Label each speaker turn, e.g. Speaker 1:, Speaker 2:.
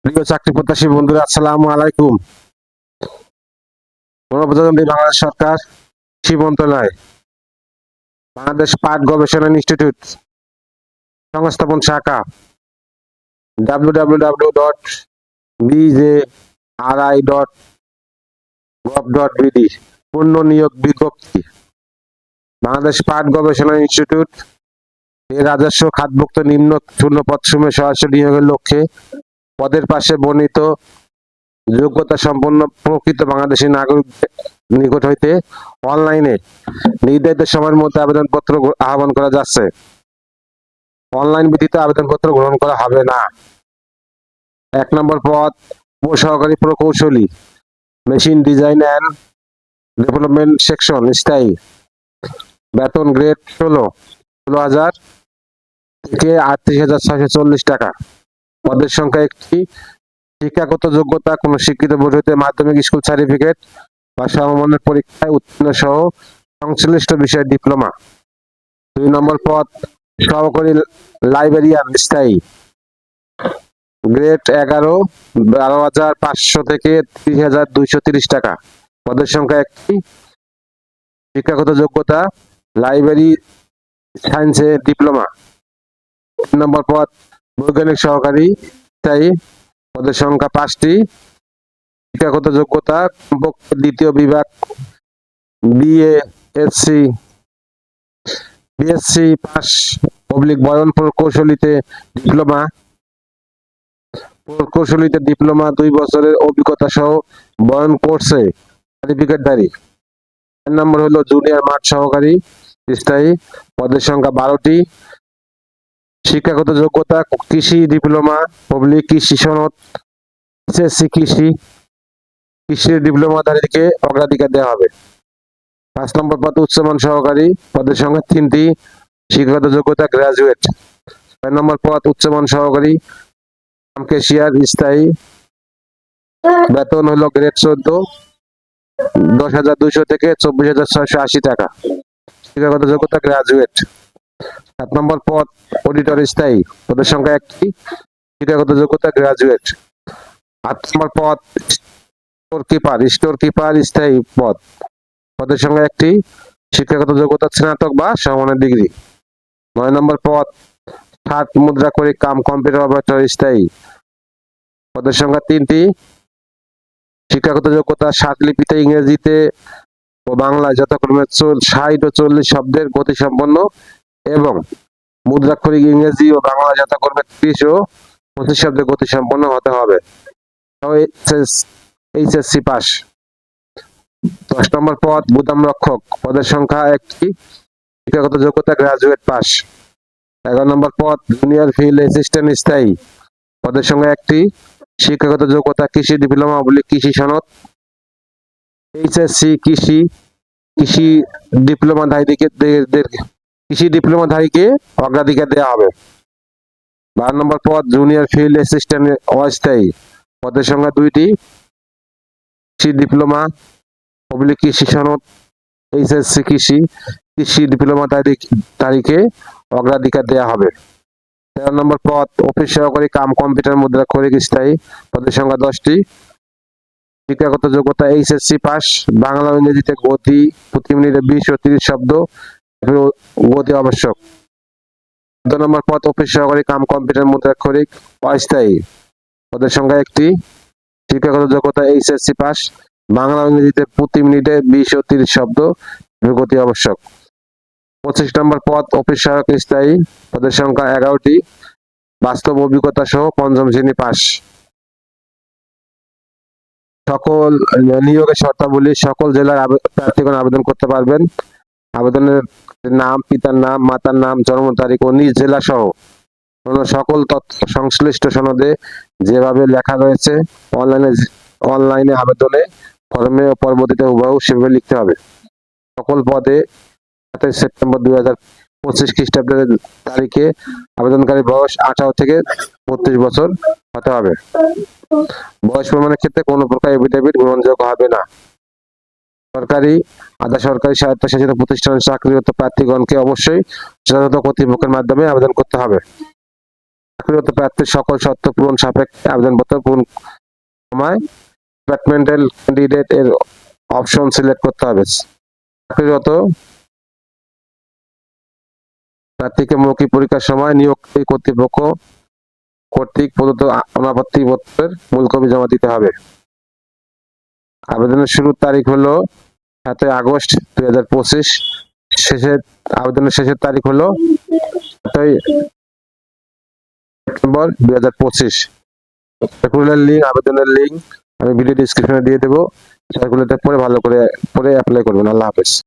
Speaker 1: প্রিয় চাকরি প্রত্যাশী বন্ধুরা, আসসালামু আলাইকুম। গণপ্রজাতন্ত্রী বাংলাদেশ সরকার, কৃষি মন্ত্রণালয়, বাংলাদেশ পাট গবেষণা ইনস্টিটিউট, সংস্থাপন শাখা, www.bjri.gov.bd, পূর্ণ নিয়োগ বিজ্ঞপ্তি। বাংলাদেশ পাট গবেষণা ইনস্টিটিউট এর রাজস্ব খাতভুক্ত নিম্ন শূন্য পদসমূহে সরাসরি নিয়োগের লক্ষ্যে পদের পাশে বর্ণিত যোগ্যতা সম্পন্ন প্রকৃত বাংলাদেশী নাগরিকদের নিকট হইতে অনলাইনে নির্ধারিত সময়ের মধ্যে আবেদনপত্র আহ্বান করা যাচ্ছে। অনলাইন ব্যতীত আবেদনপত্র গ্রহণ করা হবে না। 1 নম্বর পদ উপসহকারী প্রকৌশলী, machine design and development section, স্থায়ী। বেতন গ্রেড 16,000 থেকে 38,640 টাকা। পদের সংখ্যা একটি। শিক্ষাগত যোগ্যতা কোন স্বীকৃত বোর্ড হইতে মাধ্যমিক স্কুল সার্টিফিকেট বা সমমানের পরীক্ষায় উত্তীর্ণ সহ সংশ্লিষ্ট বিষয়ে ডিপ্লোমা। 2 নম্বর পদ সহকারী লাইব্রেরিয়ান, স্থায়ী। গ্রেড 11, 12,500 থেকে 30,230 টাকা। পদের সংখ্যা একটি। শিক্ষাগত যোগ্যতা লাইব্রেরি সায়েন্সে ডিপ্লোমা। 3 নম্বর পদ বৈজ্ঞানিক সহকারী, স্থায়ী। পদের সংখ্যা 5টি। শিক্ষাগত যোগ্যতা কমপক্ষে দ্বিতীয় বিভাগ বিএসসি পাস বয়ন প্রকৌশলীতে ডিপ্লোমা 2 বছরের অভিজ্ঞতা সহ বয়ন কোর্সে সার্টিফিকেটধারী। 4 নম্বর হলো জুনিয়র মাঠ সহকারী, স্থায়ী। পদের সংখ্যা 12টি। শিক্ষাগত যোগ্যতা কৃষি ডিপ্লোমা, কৃষি সনদ, এসএসসি কৃষির ডিপ্লোমাধারীকে অগ্রাধিকার দেওয়া হবে। 5 নম্বর পদ উচ্চমান সহকারী, পদের সংখ্যা 3টি। শিক্ষাগত যোগ্যতা গ্রাজুয়েট। 6 নম্বর পদ উচ্চমান সহকারী ক্যাশিয়ার, স্থায়ী। বেতন হলো গ্রেড 14, 10,200 থেকে 24,680 টাকা। শিক্ষাগত যোগ্যতা গ্রাজুয়েট। 7 নম্বর পদ অডিটর, স্থায়ী। পদের সংখ্যা 1টি। শিক্ষাগত যোগ্যতা গ্রাজুয়েট। 8 নম্বর পদ স্টোর কিপার, স্থায়ী পদ। পদের সংখ্যা 1টি। শিক্ষাগত যোগ্যতা স্নাতক বা সমমানের ডিগ্রি। 9 নম্বর পদ ষাট মুদ্রা করে কম্পিউটার অপারেটর, স্থায়ী। পদের সংখ্যা 3টি। শিক্ষাগত যোগ্যতা লিপিতে ইংরেজিতে ও বাংলায় যথাক্রমে 60 ও 40 শব্দের গতিসম্পন্ন এবং মুদ্রাক্ষরিক ইংরেজি ও বাংলা যথাক্রমে 30 ও 25 শব্দের গতিসম্পন্ন হতে হবে। HSC pass. 10 নম্বর পদ গুদাম রক্ষক, পদের সংখ্যা 1টি। শিক্ষাগত যোগ্যতা গ্রাজুয়েট পাস। 11 নম্বর পদ জুনিয়র ফিল্ড অ্যাসিস্ট্যান্ট, স্থায়ী। পদের সংখ্যা 1টি। শিক্ষাগত যোগ্যতা কৃষি ডিপ্লোমা কৃষি সনদ। এইচএসসি কৃষি ডিপ্লোমাধারীকে অগ্রাধিকার দেওয়া হবে। 12 নম্বর পদ জুনিয়র ফিল্ড অ্যাসিস্ট্যান্ট, অস্থায়ী। পদের সংখ্যা 2টি। কৃষি ডিপ্লোমা কৃষি সনদ, এইচএসসি কৃষি ডিপ্লোমাধারীকে অগ্রাধিকার দেওয়া হবে। 13 নম্বর পদ অফিস সহকারী কম্পিউটার মুদ্রাক্ষরিক, স্থায়ী। পদের সংখ্যা 10টি। শিক্ষাগত যোগ্যতা এইচএসসি পাস। বাংলা ও ইংরেজিতে গতি প্রতি মিনিটে 20 ও 30 শব্দ গতি আবশ্যক। 14 নম্বর পদ অফিস সহকারী কম্পিউটার মুদ্রাক্ষরিক, অস্থায়ী। পদের সংখ্যা 1টি। শিক্ষাগত যোগ্যতা এইচএসসি পাস। বাংলা ও ইংরেজিতে প্রতি মিনিটে 20 ও 30 শব্দ গতি আবশ্যক। 25 নম্বর পদ অফিস সহায়ক, স্থায়ী। পদের সংখ্যা 11টি। বাস্তব অভিজ্ঞতা সহ 5ম শ্রেণী পাস। সকল নিয়োগের শর্তাবলী সকল জেলার প্রার্থীগণ আবেদন করতে পারবেন। আবেদনের নাম, পিতার নাম, মাতার নাম, জন্ম তারিখ ও নিজ জেলা সহ সকল তথ্য সংশ্লিষ্ট সনদে যেভাবে লেখা রয়েছে অনলাইনে আবেদনে ফর্মে ও পরবর্তীতে হুবহু সেভাবে লিখতে হবে। সকল পদে 27 সেপ্টেম্বর 2025 খ্রিস্টাব্দের তারিখে আবেদনকারী বয়স 18 থেকে 32 বছর হতে হবে। বয়স প্রমাণের ক্ষেত্রে কোনো প্রকার এফিডেভিট গ্রহণযোগ্য হবে না। সরকারি, আধা সরকারি, স্বায়ত্তশাসিত প্রতিষ্ঠানের চাকরিরত প্রার্থীগণকে অবশ্যই যথাযথ কর্তৃপক্ষের মাধ্যমে আবেদন করতে হবে। চাকরিরত প্রার্থীর সকল শর্ত পূরণ সাপেক্ষে আবেদনপত্র পূরণ সময় ডিপার্টমেন্টাল ক্যান্ডিডেট এর অপশন সিলেক্ট করতে হবে। চাকরিরত প্রার্থীকে মৌখিক পরীক্ষার সময় নিয়োগকারী কর্তৃপক্ষ কর্তৃক প্রদত্ত অনাপত্তি পত্রের মূল কপি জমা দিতে হবে। আবেদনের শুরুর তারিখ হলো 7 আগস্ট 2025। আবেদনের শেষের তারিখ হলো 7 সেপ্টেম্বর 2025। সার্কুলার লিঙ্ক, আবেদনের লিঙ্ক আমি ভিডিও ডেসক্রিপশনে দিয়ে দেবো। সার্কুলারটা পড়ে ভালো করে অ্যাপ্লাই করবেন। আল্লাহ হাফেজ।